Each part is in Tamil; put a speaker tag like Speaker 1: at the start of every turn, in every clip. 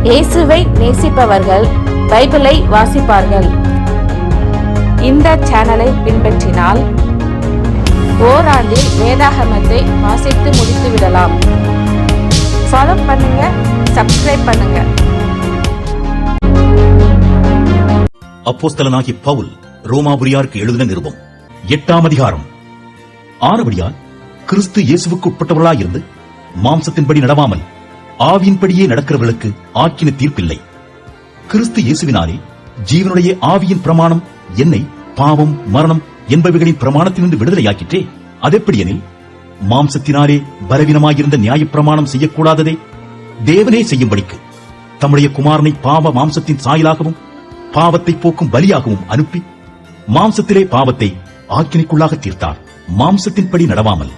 Speaker 1: இயேசுவை நேசிப்பவர்கள் பைபிளை வாசிப்பார்கள். இந்த சேனலை பின்பற்றினால் ஓராண்டில் வேதாகமத்தை வாசித்து முடித்து விடலாம். ஃபாலோ பண்ணுங்க, சப்ஸ்கிரைப் பண்ணுங்க.
Speaker 2: அப்போஸ்தலனாகிய பவுல் ரோமாபுரியாருக்கு எழுதின நிருபம் 8ஆம் அதிகாரம். ஆனபடியால் கிறிஸ்து இயேசுவுக்கு உட்பட்டவர்களாயிருந்து மாம்சத்தின்படி நடவாமல் ஆவியின்படியே நடக்கிறவர்களுக்கு ஆக்கின தீர்ப்பில்லை. கிறிஸ்து இயேசுவினாலே ஜீவனுடைய ஆவியின் பிரமாணம் என்னை பாவம் மரணம் என்பவைகளின் பிரமாணத்திலிருந்து விடுதலையாக்கிற்றே. அதெப்படியெனில் மாம்சத்தினாலே பலவீனமாயிருந்த நியாய பிரமாணம் செய்யக்கூடாததே தேவனே செய்யும்படிக்கு தம்முடைய குமாரனை பாவ மாம்சத்தின் சாயலாகவும் பாவத்தை போக்கும் பலியாகவும் அனுப்பி மாம்சத்திலே பாவத்தை ஆக்கினைக்குள்ளாக தீர்த்தார். மாம்சத்தின்படி நடவாமல்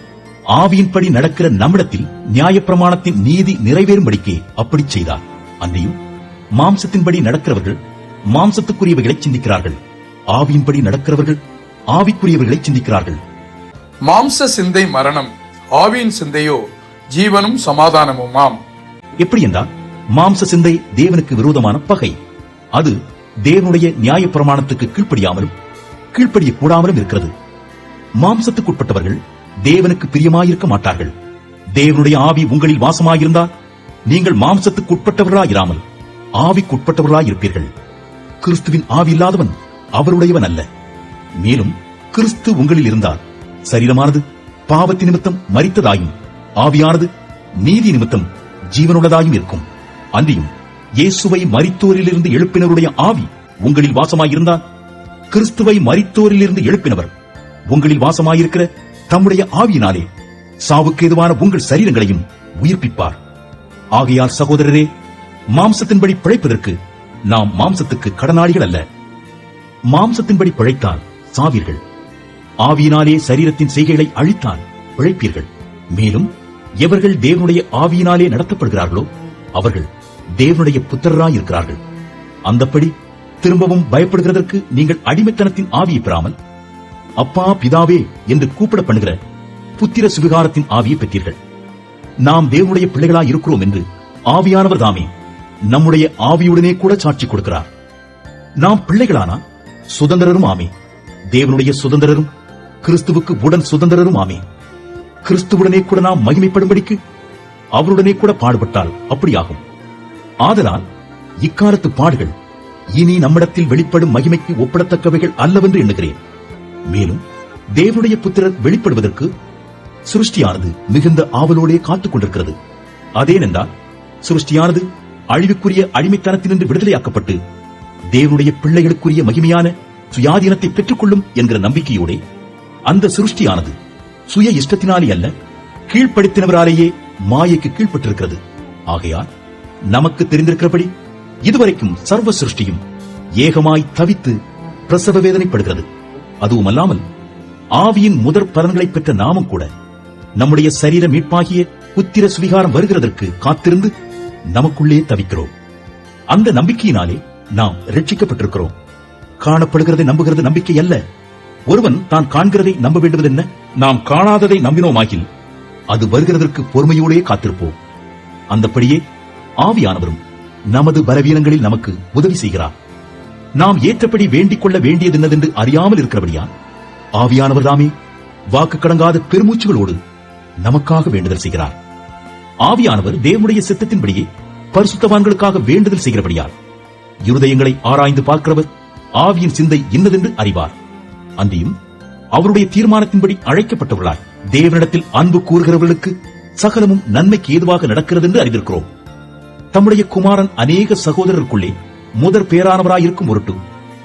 Speaker 2: ஆவியின்படி நடக்கிற நம்மிடத்தில் நியாயப்பிரமாணத்தின் நீதி நிறைவேறும்படிக்கே அப்படி செய்தார். அன்றியும் மாம்சத்தின்படி நடக்கிறவர்கள் மாம்சத்துக்குரியவைகளை சிந்திக்கிறார்கள், ஆவியின்படி நடக்கிறவர்கள் ஆவிக்குரியவைகளை சிந்திக்கிறார்கள்.
Speaker 3: மாம்ச சிந்தை மரணம், ஆவியின் சிந்தையோ ஜீவனும் சமாதானமுமாம்.
Speaker 2: எப்படி என்றால் மாம்ச சிந்தை தேவனுக்கு விரோதமான பகை. அது தேவனுடைய நியாய பிரமாணத்துக்கு கீழ்ப்படியாமலும் கீழ்ப்படிய கூடாமலும் இருக்கிறது. மாம்சத்துக்குட்பட்டவர்கள் தேவனுக்கு பிரியமாயிருக்க மாட்டார்கள். தேவனுடைய ஆவி உங்களில் வாசமாயிருந்தால் நீங்கள் மாம்சத்துக்கு உட்பட்டவர்களாயிராமல் ஆவிக்குட்பட்டவர்களாயிருப்பீர்கள். கிறிஸ்துவின் ஆவி இல்லாதவன் அவருடையவன் அல்ல. மேலும் கிறிஸ்து உங்களில் இருந்தால் சரீரமானது பாவத்தி நிமித்தம் மரித்ததாயும் ஆவியானது நீதி நிமித்தம் ஜீவனுள்ளதாயும் இருக்கும். அன்றியும் இயேசுவை மரித்தோரிலிருந்து எழுப்பினருடைய ஆவி உங்களில் வாசமாயிருந்தால் கிறிஸ்துவை மரித்தோரிலிருந்து எழுப்பினவர் உங்களில் வாசமாயிருக்கிற தம்முடைய ஆவியினாலே சாவுக்கு ஏதுவான உங்கள் சரீரங்களையும் உயிர்ப்பிப்பார். ஆகையால் சகோதரரே, மாம்சத்தின்படி பிழைப்பதற்கு நாம் மாம்சத்துக்கு கடனாளிகள் அல்ல. மாம்சத்தின்படி பிழைத்தால் சாவீர்கள், ஆவியினாலே சரீரத்தின் செய்கைகளை அழித்தால் பிழைப்பீர்கள். மேலும் எவர்கள் தேவனுடைய ஆவியினாலே நடத்தப்படுகிறார்களோ அவர்கள் தேவனுடைய புத்திரராயிருக்கிறார்கள். அந்தப்படி திரும்பவும் பயப்படுகிறதற்கு நீங்கள் அடிமைத்தனத்தின் ஆவியை பெறாமல் அப்பா பிதாவே என்று கூப்பிட பண்ணுகிற புத்திர சுவிகாரத்தின் ஆவியை பெற்றீர்கள். நாம் தேவனுடைய பிள்ளைகளாய் இருக்கிறோம் என்று ஆவியானவர் தாமே நம்முடைய ஆவியுடனே கூட சாட்சி கொடுக்கிறார். நாம் பிள்ளைகளானா சுதந்திரரும் ஆமே, தேவனுடைய சுதந்திரரும் கிறிஸ்துவுக்கு உடன் சுதந்திரரும் ஆமே. கிறிஸ்துவுடனே கூட நாம் மகிமைப்படும்படிக்கு அவருடனே கூட பாடுபட்டால் அப்படியாகும். ஆதலால் இக்காலத்து பாடுகள் இனி நம்மிடத்தில் வெளிப்படும் மகிமைக்கு ஒப்பிடத்தக்கவைகள் அல்லவென்று எண்ணுகிறேன். மேலும் தேவனுடைய புத்திரர் வெளிப்படுவதற்கு சிருஷ்டியானது மிகுந்த ஆவலோடே காத்துக் கொண்டிருக்கிறது. அதேனென்றால் சிருஷ்டியானது அழிவுக்குரிய அடிமைத்தனத்தினின்று விடுதலையாக்கப்பட்டு தேவனுடைய பிள்ளைகளுக்குரிய மகிமையான சுயாதீனத்தை பெற்றுக் கொள்ளும் என்கிற நம்பிக்கையோட அந்த சிருஷ்டியானது சுய இஷ்டத்தினாலே அல்ல, கீழ்ப்படுத்தினவராலேயே மாயைக்கு கீழ்ப்பட்டிருக்கிறது. ஆகையால் நமக்கு தெரிந்திருக்கிறபடி இதுவரைக்கும் சர்வ சிருஷ்டியும் ஏகமாய் தவித்து பிரசவ வேதனைப்படுகிறது. அதுவுமல்லாமல் ஆவியின் முதற் பலன்களை பெற்ற நாமும் கூட நம்முடைய சரீர மீட்பாகிய புத்திர சுவிகாரம் வருகிறதற்கு காத்திருந்து நமக்குள்ளே தவிக்கிறோம். அந்த நம்பிக்கையினாலே நாம் ரட்சிக்கப்பட்டிருக்கிறோம். காணப்படுகிறதை நம்புகிறது நம்பிக்கை அல்ல. ஒருவன் தான் காண்கிறதை நம்ப வேண்டுவதென்ன? நாம் காணாததை நம்பினோமாகில் அது வருகிறதற்கு பொறுமையோடே காத்திருப்போம். அந்தப்படியே ஆவியானவரும் நமது பலவீனங்களில் நமக்கு உதவி செய்கிறார். நாம் ஏற்றபடி வேண்டிக் கொள்ள வேண்டியது என்னதென்று அறியாமல் இருக்கிறபடியால் ஆவியானவர் தாமே வாக்கு கடங்காத பெருமூச்சுகளோடு நமக்காக வேண்டுதல் செய்கிறார். ஆவியானவர் தேவனுடைய சித்தத்தின்படியே பரிசுத்தவான்களுக்காக வேண்டுதல் செய்கிறபடியால் இருதயங்களை ஆராய்ந்து பார்க்கிறவர் ஆவியின் சிந்தை இன்னதென்று அறிவார். அன்றியும் அவருடைய தீர்மானத்தின்படி அழைக்கப்பட்டவர்களாய் தேவனிடத்தில் அன்பு கூறுகிறவர்களுக்கு சகலமும் நன்மைக்கு ஏதுவாக நடக்கிறது என்று அறிந்திருக்கிறோம். தம்முடைய குமாரன் அநேக சகோதரருக்குள்ளே முதற் பேரானவராயிருக்கும் பொருட்டு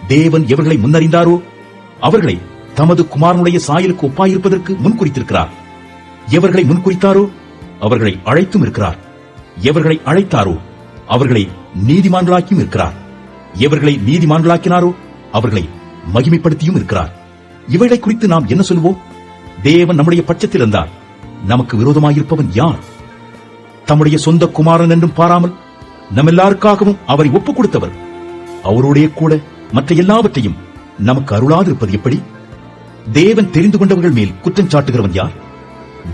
Speaker 2: தேவன் எவர்களை முன்னறிந்தாரோ அவர்களை தமது குமாரனுடைய சாயலுக்கு ஒப்பாயிருப்பதற்கு முன்குறித்திருக்கிறார். எவர்களை முன்குறித்தாரோ அவர்களை அழைத்தும் இருக்கிறார். எவர்களை அழைத்தாரோ அவர்களை நீதிமான்களாக்கியும் இருக்கிறார். எவர்களை நீதிமான்களாக்கினாரோ அவர்களை மகிமைப்படுத்தியும் இருக்கிறார். இவர்களை குறித்து நாம் என்ன சொல்வோம்? தேவன் நம்முடைய பட்சத்தில் இருந்தால் நமக்கு விரோதமாயிருப்பவன் யார்? தம்முடைய சொந்த குமாரன் என்றும் பாராமல் நம்ம எல்லாருக்காகவும் அவரை ஒப்புக் கொடுத்தவர் அவருடைய கூட மற்ற எல்லாவற்றையும் நமக்கு அருளாதிருப்பது எப்படி? தேவன் தெரிந்து கொண்டவர்கள் மேல் குற்றம் சாட்டுகிறவன் யார்?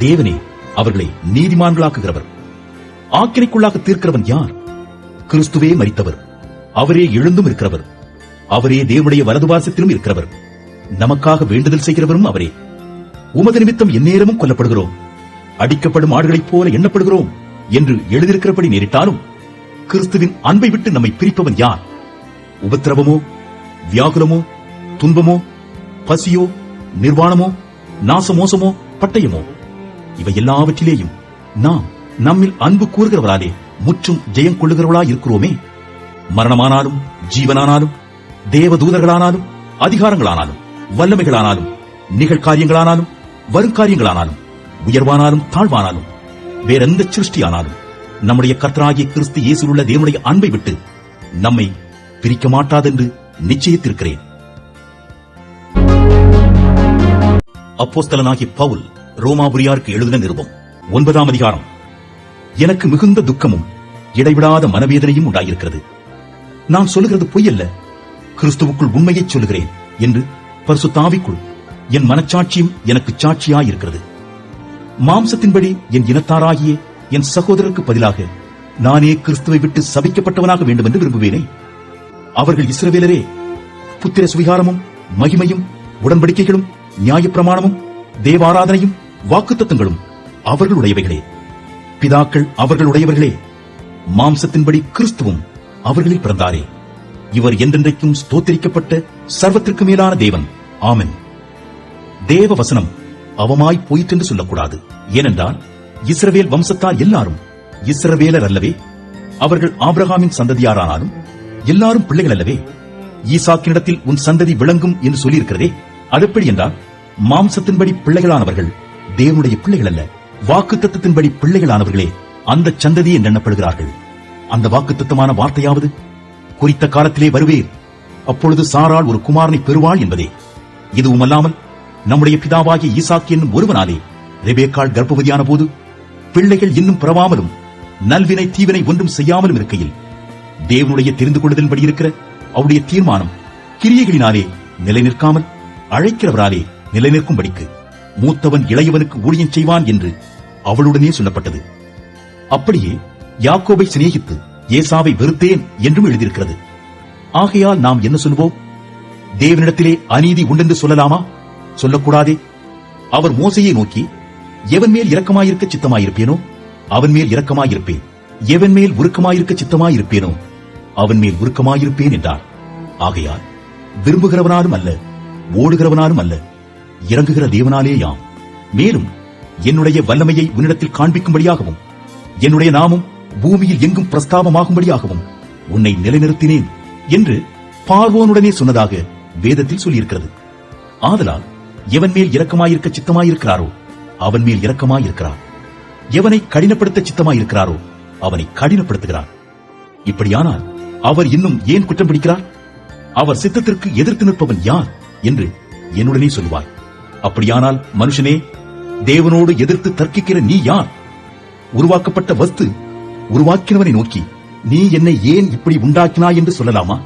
Speaker 2: தேவனே அவர்களை நீதிமான்களாக்குகிறவர். ஆக்கினைக்குள்ளாக தீர்க்கிறவன் யார்? கிறிஸ்துவே மரித்தவர், அவரே எழுந்தும் இருக்கிறவர், அவரே தேவனுடைய வலதுபாசத்திலும் இருக்கிறவர், நமக்காக வேண்டுதல் செய்கிறவரும் அவரே. உமது நிமித்தம் எந்நேரமும் கொல்லப்படுகிறோம், அடிக்கப்படும் ஆடுகளைப் போல எண்ணப்படுகிறோம் என்று எழுதியிருக்கிறபடி நேரிட்டாலும் கிறிஸ்துவின் அன்பை விட்டு நம்மை பிரிப்பவன் யார்? உபத்திரவமோ, வியாகுலமோ, துன்பமோ, பசியோ, நிர்வாணமோ, நாசமோசமோ, பட்டயமோ, இவை எல்லாவற்றிலேயும் நாம் நம்மில் அன்பு கூறுகிறவராலே முற்றும் ஜெயம் கொள்ளுகிறவர்களாய் இருக்கிறோமே. மரணமானாலும் ஜீவனானாலும் தேவதூதர்களானாலும் அதிகாரங்களானாலும் வல்லமைகளானாலும் நிகழ்காரியங்களானாலும் வருங்காரியங்களானாலும் உயர்வானாலும் தாழ்வானாலும் வேறெந்த சிருஷ்டியானாலும் நம்முடைய கர்த்தராகிய கிறிஸ்து இயேசுவில் உள்ள தேவனுடைய அன்பை விட்டு நம்மை பிரிக்க மாட்டாதென்று நிச்சயித்திருக்கிறேன். அப்போஸ்தலனாகிய பவுல் ரோமாபுரியாருக்கு எழுதின நிருபம் 9ஆம் அதிகாரம். எனக்கு மிகுந்த துக்கமும் இடைவிடாத மனவேதனையும் உண்டாயிருக்கிறது. நான் சொல்லுகிறது பொய்யல்ல, கிறிஸ்துவுக்குள் உண்மையை சொல்லுகிறேன் என்று பரிசுத்த ஆவிக்குள் என் மனச்சாட்சியும் எனக்கு சாட்சியாயிருக்கிறது. மாம்சத்தின்படி என் இனத்தாராகிய என் சகோதரருக்கு பதிலாக நானே கிறிஸ்துவை விட்டு சபிக்கப்பட்டவனாக வேண்டும் என்று விரும்புவேனே. அவர்கள் இஸ்ரவேலரே. புத்திர சுவிகாரமும் மகிமையும் உடன்படிக்கைகளும் நியாயப்பிரமாணமும் தேவாராதனையும் வாக்குத்தத்தங்களும் அவர்களுடையவைகளே. பிதாக்கள் அவர்களுடையவர்களே. மாம்சத்தின்படி கிறிஸ்துவும் அவர்களில் பிறந்தாரே. இவர் என்றென்றைக்கும் ஸ்தோத்திரிக்கப்பட்ட சர்வத்திற்கு மேலான தேவன். ஆமென். தேவ வசனம் அவமாய் போயிற்றென்று சொல்லக்கூடாது. ஏனென்றால் இஸ்ரவேல் வம்சத்தார் எல்லாரும் இஸ்ரவேலர் அல்லவே. அவர்கள் ஆபிரகாமின் சந்ததியாரானாலும் எல்லாரும் பிள்ளைகள் அல்லவே. ஈசாக்கினிடத்தில் உன் சந்ததி விளங்கும் என்று சொல்லியிருக்கிறதே, அதெப்படி என்றால் மாம்சத்தின்படி பிள்ளைகளானவர்கள் தேவனுடைய பிள்ளைகள் அல்ல, வாக்குத்தத்தத்தின்படி பிள்ளைகளானவர்களே அந்த சந்ததி என்று எண்ணப்படுகிறார்கள். அந்த வாக்குத்தத்தமான வார்த்தையாவது, குறித்த காலத்திலே வருவேன், அப்பொழுது சாராள் ஒரு குமாரனை பெறுவாள் என்பதே. இதுவும் அல்லாமல் நம்முடைய பிதாவாகிய ஈசாக்கு என்னும் ஒருவனாலே ரெபேக்காள் கர்ப்பவதியான போது பிள்ளைகள் இன்னும் பிறவாமலும் நல்வினை தீவினை ஒன்றும் செய்யாமலும் இருக்கையில் தேவனுடைய தெரிந்து கொள்ளுதலின்படி இருக்கிற அவருடைய தீர்மானம் கிரியைகளினாலே நிலை நிற்காமல் அழைக்கிறவராலே நிலை நிற்கும்படிக்கு மூத்தவன் இளையவனுக்கு ஊழியம் செய்வான் என்று அவளுடனே சொல்லப்பட்டது. அப்படியே யாக்கோபை சிநேகித்து ஏசாவை வெறுத்தேன் என்றும் எழுதியிருக்கிறது. ஆகையால் நாம் என்ன சொல்வோம்? தேவனிடத்திலே அநீதி உண்டென்று சொல்லலாமா? சொல்லக்கூடாதே. அவர் மோசையை நோக்கி, எவன் மேல் இரக்கமாயிருக்க சித்தமாயிருப்பேனோ அவன் மேல் இரக்கமாயிருப்பேன், எவன் மேல் உருக்கமாயிருக்க சித்தமாயிருப்பேனோ அவன் மேல் உருக்கமாயிருப்பேன் என்றார். ஆகையால் விரும்புகிறவனாலும் அல்ல, ஓடுகிறவனாலும் அல்ல, இறங்குகிற தேவனாலேயாம். மேலும் என்னுடைய வல்லமையை உன்னிடத்தில் காண்பிக்கும்படியாகவும் என்னுடைய நாமம் பூமியில் எங்கும் பிரஸ்தாபமாகும்படியாகவும் உன்னை நிலைநிறுத்தினேன் என்று பார்வோனுடனே சொன்னதாக வேதத்தில் சொல்லியிருக்கிறது. ஆதலால் எவன் மேல் இரக்கமாயிருக்க சித்தமாயிருக்கிறாரோ அவன் மேல் இரக்கமாயிருக்கிறார், எவனை கடினப்படுத்த சித்தமாயிருக்கிறாரோ அவனை கடினப்படுத்துகிறார். இப்படியானால் அவர் இன்னும் ஏன் குற்றம் பிடிக்கிறார்? அவர் சித்தத்திற்கு எதிர்த்து நிற்பவன் யார் என்று என்னுடனே சொல்லுவாய். அப்படியானால் மனுஷனே, தேவனோடு எதிர்த்து தர்க்கிக்கிற நீ யார்? உருவாக்கப்பட்ட வஸ்து உருவாக்கினவனை நோக்கி, நீ என்னை ஏன் இப்படி உண்டாக்கினாய் என்று சொல்லலாமா?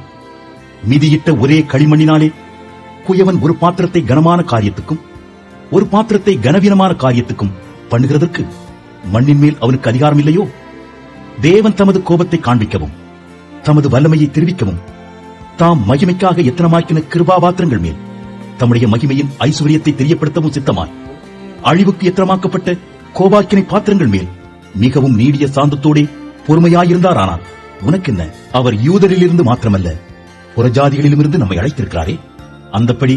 Speaker 2: மிதியிட்ட ஒரே களிமண்ணினாலே குயவன் ஒரு பாத்திரத்தை கனமான காரியத்துக்கும் ஒரு பாத்திரத்தை கனவீனமான காரியத்துக்கும் பண்ணுகிறதற்கு மண்ணின் மேல் அவனுக்கு அதிகாரம் இல்லையோ? தேவன் தமது கோபத்தை காண்பிக்கவும் தமது வல்லமையை தெரிவிக்கவும் தாம் மகிமைக்காக எத்தனமாக்கின கிருபாபாத்திரங்கள் மேல் தம்முடைய மகிமையின் ஐஸ்வர்யத்தை தெரியப்படுத்தவும் சித்தமாய் அழிவுக்கு எத்தனமாக்கப்பட்ட கோபாக்கினை பாத்திரங்கள் மேல் மிகவும் நீடிய சாந்தத்தோடே பொறுமையாயிருந்தாரானால் உனக்கென்ன? அவர் யூதரிலிருந்து மாத்திரமல்ல புறஜாதிகளிலுமிருந்து நம்மை அழைத்திருக்கிறாரே. அந்தப்படி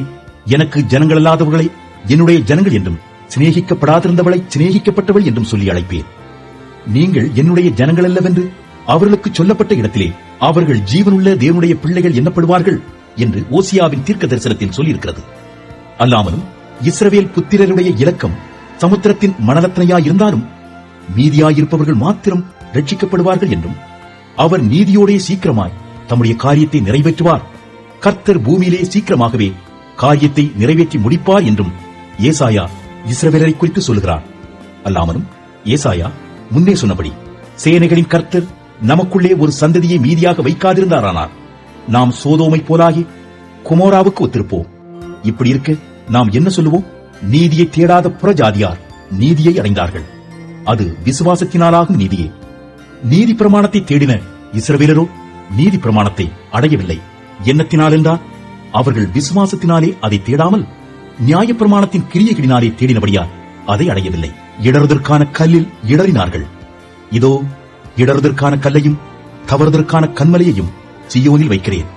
Speaker 2: எனக்கு ஜனங்கள் அல்லாதவர்களை என்னுடைய ஜனங்கள் என்றும் சிநேகிக்கப்படாதிருந்தவளை சிநேகிக்கப்பட்டவள் என்றும் சொல்லி அழைப்பேன். நீங்கள் என்னுடைய ஜனங்கள் அல்லவென்று அவர்களுக்கு சொல்லப்பட்ட இடத்திலே அவர்கள் ஜீவனுள்ள தேவனுடைய பிள்ளைகள் எண்ணப்படுவார்கள் என்று ஓசியாவின் தீர்க்க தரிசனத்தில் சொல்லியிருக்கிறது. அல்லாமலும் இஸ்ரவேல் புத்திரருடைய இலக்கம் சமுத்திரத்தின் மணலத்தனையாயிருந்தாலும் மீதியாயிருப்பவர்கள் மாத்திரம் ரட்சிக்கப்படுவார்கள் என்றும் அவர் நீதியோடே சீக்கிரமாய் தம்முடைய காரியத்தை நிறைவேற்றுவார், கர்த்தர் பூமியிலே சீக்கிரமாகவே காரியத்தை நிறைவேற்றி முடிப்பார் என்றும் ஏசாயா இஸ்ரவேலரை குறித்து சொல்லுகிறார். அல்லாமலும் ஏசாயா முன்னே சொன்னபடி சேனைகளின் கர்த்தர் நமக்குள்ளே ஒரு சந்ததியை மீதியாக வைக்காதிருந்தாரானார் நாம் சோதோமை போலாகி குமோராவுக்கு ஒத்திருப்போம். இப்படி இருக்க நாம் என்ன சொல்லுவோம்? நீதியை தேடாத புறஜாதியார் நீதியை அடைந்தார்கள், அது விசுவாசத்தினாலாகும் நீதியே. நீதி பிரமாணத்தை தேடின இஸ்ரவேலரோ நீதி பிரமாணத்தை அடையவில்லை. எண்ணத்தினால் என்றால் அவர்கள் விசுவாசத்தினாலே அதை தேடாமல் நியாயப்பிரமாணத்தின் கிரியைகளினாலே தேடினபடியால் அதை அடையவில்லை. இடறுதற்கான கல்லில் இடறினார்கள். இதோ இடறுதற்கான கல்லையும் தவறுதற்கான கண்மலையையும் சீயோனில் வைக்கிறேன்.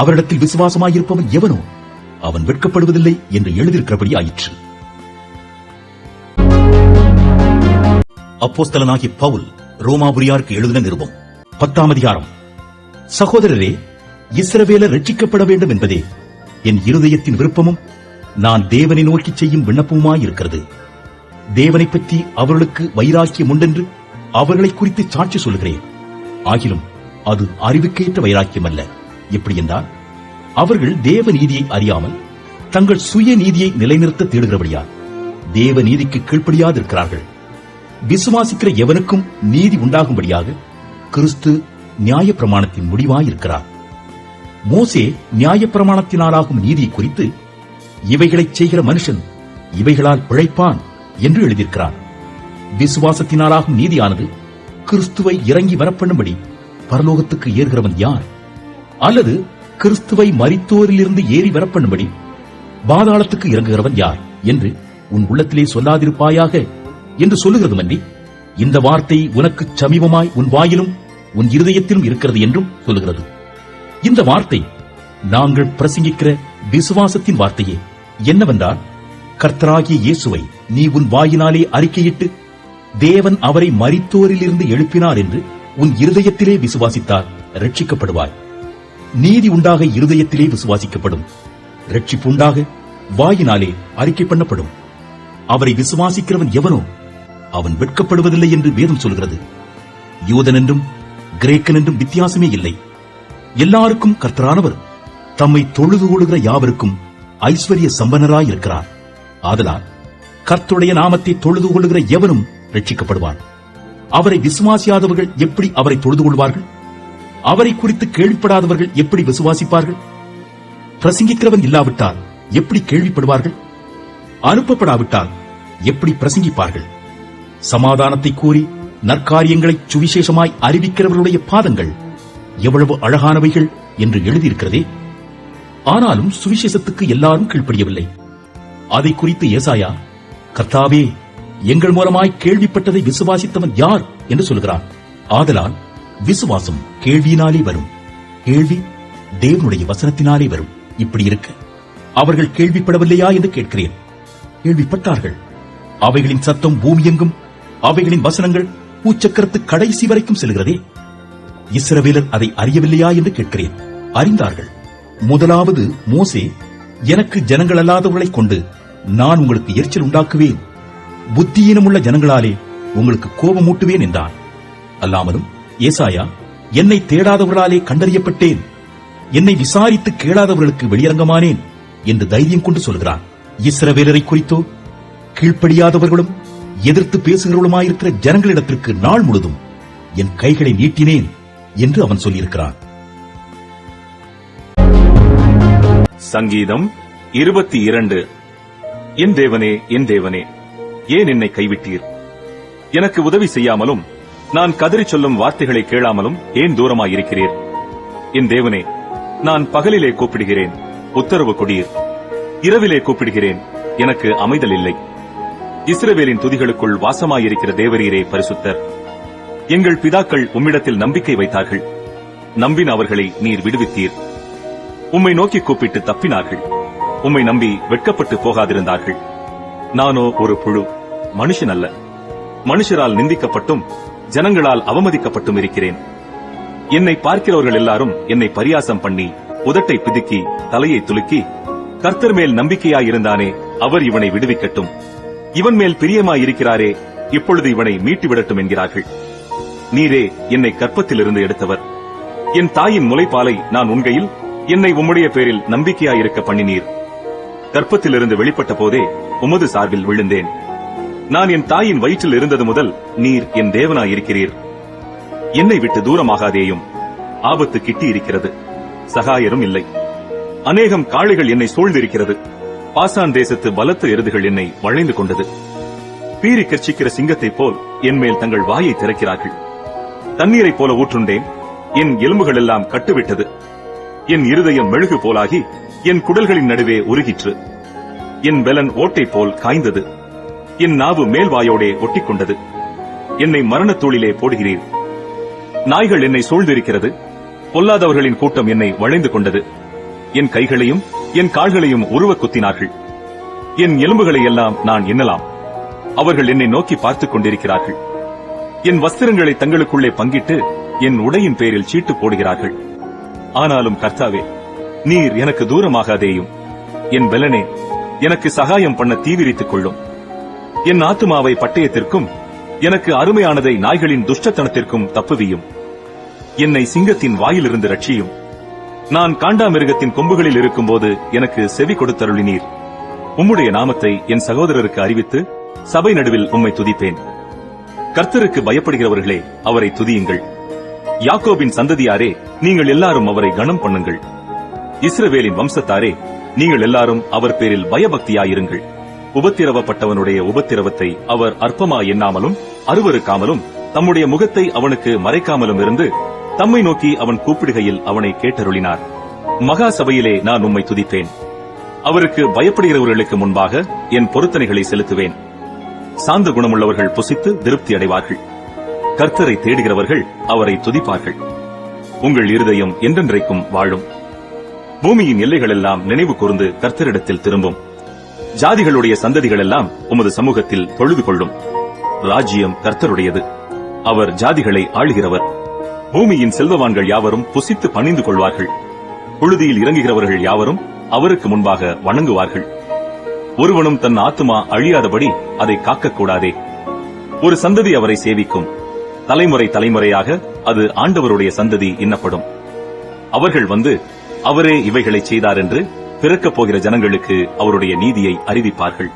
Speaker 2: அவரிடத்தில் விசுவாசமாயிருப்பவன் எவனோ அவன் வெட்கப்படுவதில்லை என்று எழுதியிருக்கிறபடி ஆயிற்று. அப்போஸ்தலனாகிய பவுல் ரோமாபுரியாருக்கு எழுதின நிருபம் 10ஆம் அதிகாரம். சகோதரரே, இஸ்ரவேலர் ரட்சிக்கப்பட வேண்டும் என்பதே என் இருதயத்தின் விருப்பமும் நான் தேவனை நோக்கி செய்யும் விண்ணப்பமுமாயிருக்கிறது. தேவனை பற்றி அவர்களுக்கு வைராக்கியம் உண்டென்று அவர்களை குறித்து சாட்சி சொல்கிறேன். ஆகிலும் அது அறிவுக்கேற்ற வைராக்கியம் அல்ல. எப்படி என்றால், அவர்கள் தேவ நீதியை அறியாமல் தங்கள் சுய நீதியை நிலைநிறுத்த தேடுகிறபடியால் தேவ நீதிக்கு கீழ்ப்படியாதிருக்கிறார்கள். விசுவாசிக்கிற எவனுக்கும் நீதி உண்டாகும்படியாக கிறிஸ்து நியாயப்பிரமாணத்தின் முடிவாயிருக்கிறார். மோசே நியாயப்பிரமாணத்தினாலாகும் நீதியை குறித்து இவைகளைச் செய்கிற மனுஷன் இவைகளால் பிழைப்பான் என்று எழுதியிருக்கிறார். விசுவாசத்தினாலாகும் நீதியானது கிறிஸ்துவை இறங்கி வரப்பண்ணும்படி பரலோகத்துக்கு ஏறுகிறவன் யார்? அல்லது கிறிஸ்துவை மரித்தோரிலிருந்து ஏறி வரப்பண்ணும்படி பாதாளத்துக்கு இறங்குகிறவன் யார் என்று உன் உள்ளத்திலே சொல்லாதிருப்பாயாக என்று சொல்லுகிறதுமன்றி, இந்த வார்த்தை உனக்கு சமீபமாய் உன் வாயிலும் உன் இருதயத்திலும் இருக்கிறது என்றும் சொல்லுகிறது. இந்த வார்த்தை நாங்கள் பிரசங்கிக்கிற விசுவாசத்தின் வார்த்தையே. என்னவென்றால், கர்த்தராகிய இயேசுவை நீ உன் வாயினாலே அறிக்கையிட்டு தேவன் அவரை மரித்தோரிலிருந்து எழுப்பினார் என்று உன் இருதயத்திலே விசுவாசித்தால் ரட்சிக்கப்படுவாய். நீதி உண்டாக இருதயத்திலே விசுவாசிக்கப்படும், ரட்சிப்பு உண்டாக வாயினாலே அறிக்கை பண்ணப்படும். அவரை விசுவாசிக்கிறவன் எவனோ அவன் வெட்கப்படுவதில்லை என்று வேதம் சொல்கிறது. யூதன் என்றும் கிரேக்கன் என்றும் வித்தியாசமே இல்லை. எல்லாருக்கும் கர்த்தரானவர் தம்மை தொழுது கொள்கிற யாவருக்கும் ஐஸ்வர்ய சம்பன்னராயிருக்கிறார். ஆதலால் கர்த்தருடைய நாமத்தை தொழுது கொள்கிற எவனும் ரட்சிக்கப்படுவான். அவரை விசுவாசியாதவர்கள் எப்படி அவரை தொழுது கொள்வார்கள்? அவரை குறித்து கேள்விப்படாதவர்கள் எப்படி விசுவாசிப்பார்கள்? பிரசங்கிக்கிறவன் இல்லாவிட்டால் எப்படி கேள்விப்படுவார்கள்? அனுப்பப்படாவிட்டால் எப்படி பிரசங்கிப்பார்கள்? சமாதானத்தை கூறி நற்காரியங்களை சுவிசேஷமாய் அறிவிக்கிறவர்களுடைய பாதங்கள் எவ்வளவு அழகானவைகள் என்று எழுதியிருக்கிறதே. ஆனாலும் சுவிசேஷத்துக்கு எல்லாரும் கீழ்ப்படியவில்லை. அதை குறித்து ஏசாயா, கர்த்தாவே, எங்கள் மூலமாய் கேள்விப்பட்டதை விசுவாசித்தவன் யார் என்று சொல்கிறார். ஆதலால் விசுவாசம் கேள்வியினாலே வரும், கேள்வி தேவனுடைய வசனத்தினாலே வரும். இப்படி இருக்க அவர்கள் கேள்விப்படவில்லையா என்று கேட்கிறேன். கேள்விப்பட்டார்கள். அவைகளின் சத்தம் பூமியெங்கும், அவைகளின் வசனங்கள் பூச்சக்கரத்து கடைசி வரைக்கும் செல்கிறதே. இஸ்ரவேலர் அதை அறியவில்லையா என்று கேட்கிறேன். அறிந்தார்கள். முதலாவது மோசே, எனக்கு ஜனங்கள் அல்லாதவர்களைக் கொண்டு நான் உங்களுக்கு எரிச்சல் உண்டாக்குவேன், புத்தியீனமுள்ள ஜனங்களாலே உங்களுக்கு கோபமூட்டுவேன் என்றான். அல்லாமலும் ஏசாயா, என்னை தேடாதவர்களாலே கண்டறியப்பட்டேன், என்னை விசாரித்து கேளாதவர்களுக்கு வெளியரங்கமானேன் என்று தைரியம் கொண்டு சொல்கிறான். இஸ்ரவேலரை குறித்தோ கீழ்ப்படியாதவர்களும் எதிர்த்து பேசுகிறவர்களுமாயிருக்கிற ஜனங்களிடத்திற்கு நாள் முழுதும் என் கைகளை நீட்டினேன் என்று அவன் சொல்லியிருக்கிறான்.
Speaker 4: சங்கீதம் 22. என் தேவனே, என் தேவனே, ஏன் என்னை கைவிட்டீர்? எனக்கு உதவி செய்யாமலும் நான் கதறிச் சொல்லும் வார்த்தைகளை கேளாமலும் ஏன் தூரமாயிருக்கிறீர்? என் தேவனே, நான் பகலிலே கூப்பிடுகிறேன், உத்தரவு கொடீர். இரவிலே கூப்பிடுகிறேன், எனக்கு அமைதல் இல்லை. இஸ்ரவேலின் துதிகளுக்குள் வாசமாயிருக்கிற தேவரீரே பரிசுத்தர். எங்கள் பிதாக்கள் உம்மிடத்தில் நம்பிக்கை வைத்தார்கள், நம்பின அவர்களை நீர் விடுவித்தீர். உம்மை நோக்கி கூப்பிட்டு தப்பினார்கள், உம்மை நம்பி வெட்கப்பட்டு போகாதிருந்தார்கள். நானோ ஒரு புழு, மனுஷன் அல்ல. மனுஷரால் நிந்திக்கப்பட்டும் ஜனங்களால் அவமதிக்கப்பட்டும் இருக்கிறேன். என்னை பார்க்கிறவர்கள் எல்லாரும் என்னை பரியாசம் பண்ணி உதட்டை பிதுக்கி தலையை துலுக்கி, கர்த்தர் மேல் நம்பிக்கையாயிருந்தானே, அவர் இவனை விடுவிக்கட்டும், இவன் மேல் பிரியமாயிருக்கிறாரே, இப்பொழுது இவனை மீட்டுவிடட்டும் என்கிறார்கள். நீரே என்னை கற்பத்திலிருந்து எடுத்தவர், என் தாயின் முலைப்பாலை நான் உண்கையில் என்னை உம்முடைய பேரில் நம்பிக்கையாயிருக்க பண்ணினீர். கற்பத்திலிருந்து வெளிப்பட்ட போதே உமது சார்பில் விழுந்தேன். நான் என் தாயின் வயிற்றில் இருந்தது முதல் நீர் என் தேவனாயிருக்கிறீர். என்னை விட்டு தூரமாகாதேயும், ஆபத்து கிட்டி இருக்கிறது, சகாயரும் இல்லை. அநேகம் காளைகள் என்னை சூழ்ந்திருக்கிறது, பாசான் தேசத்து பலத்த எருதுகள் என்னை வளைந்து கொண்டது. பீறி கர்ச்சிக்கிற சிங்கத்தைப் போல் என் மேல் தங்கள் வாயை திறக்கிறார்கள். தண்ணீரைப் போல ஊற்றுண்டேன், என் எலும்புகளெல்லாம் கட்டுவிட்டது. என் இருதயம் மெழுகு போலாகி என் குடல்களின் நடுவே உருகிற்று. என் பெலன் ஓட்டை போல் காய்ந்தது. என் நாவு மேல்வாயோடே ஒட்டிக்கொண்டது. என்னை மரணத்தூளிலே போடுகிறீர். நாய்கள் என்னை சூழ்ந்திருக்கிறது. பொல்லாதவர்களின் கூட்டம் என்னை வளைந்து கொண்டது. என் கைகளையும் என் கால்களையும் உருவ குத்தினார்கள். என் எலும்புகளை எல்லாம் நான் எண்ணலாம். அவர்கள் என்னை நோக்கி பார்த்துக் கொண்டிருக்கிறார்கள். என் வஸ்திரங்களை தங்களுக்குள்ளே பங்கிட்டு என் உடையின் பேரில் சீட்டு போடுகிறார்கள். ஆனாலும் கர்த்தாவே, நீர் எனக்கு தூரமாகாதேயும். என் பெலனே, எனக்கு சகாயம் பண்ண தீவிரித்துக் கொள்ளும். என் ஆத்துமாவை பட்டயத்திற்கும் எனக்கு அருமையானதை நாய்களின் துஷ்டத்தனத்திற்கும் தப்புவியும். என்னை சிங்கத்தின் வாயிலிருந்து ரட்சியும். நான் காண்டாமிருகத்தின் கொம்புகளில் இருக்கும்போது எனக்கு செவி கொடுத்தருளினீர். உம்முடைய நாமத்தை என் சகோதரருக்கு அறிவித்து சபை நடுவில் உம்மை துதிப்பேன். கர்த்தருக்கு பயப்படுகிறவர்களே, அவரை துதியுங்கள். யாக்கோபின் சந்ததியாரே, நீங்கள் எல்லாரும் அவரை கனம் பண்ணுங்கள். இஸ்ரவேலின் வம்சத்தாரே, நீங்கள் எல்லாரும் அவர் பேரில் பயபக்தியாயிருங்கள். உபத்திரவப்பட்டவனுடைய உபத்திரவத்தை அவர் அற்பமா எண்ணாமலும் அருவருக்காமலும் தம்முடைய முகத்தை அவனுக்கு மறைக்காமலும் இருந்து தம்மை நோக்கி அவன் கூப்பிடுகையில் அவனை கேட்டருளினார். மகா சபையிலே நான் உம்மை துதிப்பேன். அவருக்கு பயப்படுகிறவர்களுக்கு முன்பாக என் பொருத்தனைகளை செலுத்துவேன். சாந்த குணமுள்ளவர்கள் புசித்து திருப்தி அடைவார்கள். கர்த்தரை தேடுகிறவர்கள் அவரை துதிப்பார்கள். உங்கள் இருதயம் என்றென்றைக்கும் வாழும். பூமியின் எல்லைகளெல்லாம் நினைவு கூர்ந்து கர்த்தரிடத்தில் திரும்பும். ஜாதிகளுடைய சந்ததிகளெல்லாம் உமது சமூகத்தில் தொழுது கொள்ளும். ராஜ்யம் கர்த்தருடையது. அவர் ஜாதிகளை ஆளுகிறவர். பூமியின் செல்வவான்கள் யாவரும் புசித்து பணிந்து கொள்வார்கள். புழுதியில் இறங்குகிறவர்கள் யாவரும் அவருக்கு முன்பாக வணங்குவார்கள். ஒருவனும் தன் ஆத்துமா அழியாதபடி அதை காக்கக்கூடாதே. ஒரு சந்ததி அவரை சேவிக்கும். தலைமுறை தலைமுறையாக அது ஆண்டவருடைய சந்ததி என்னப்படும். அவர்கள் வந்து அவரே இவைகளை செய்தார் என்று பிறக்கப் போகிற ஜனங்களுக்கு அவருடைய நீதியை அறிவிப்பார்கள்.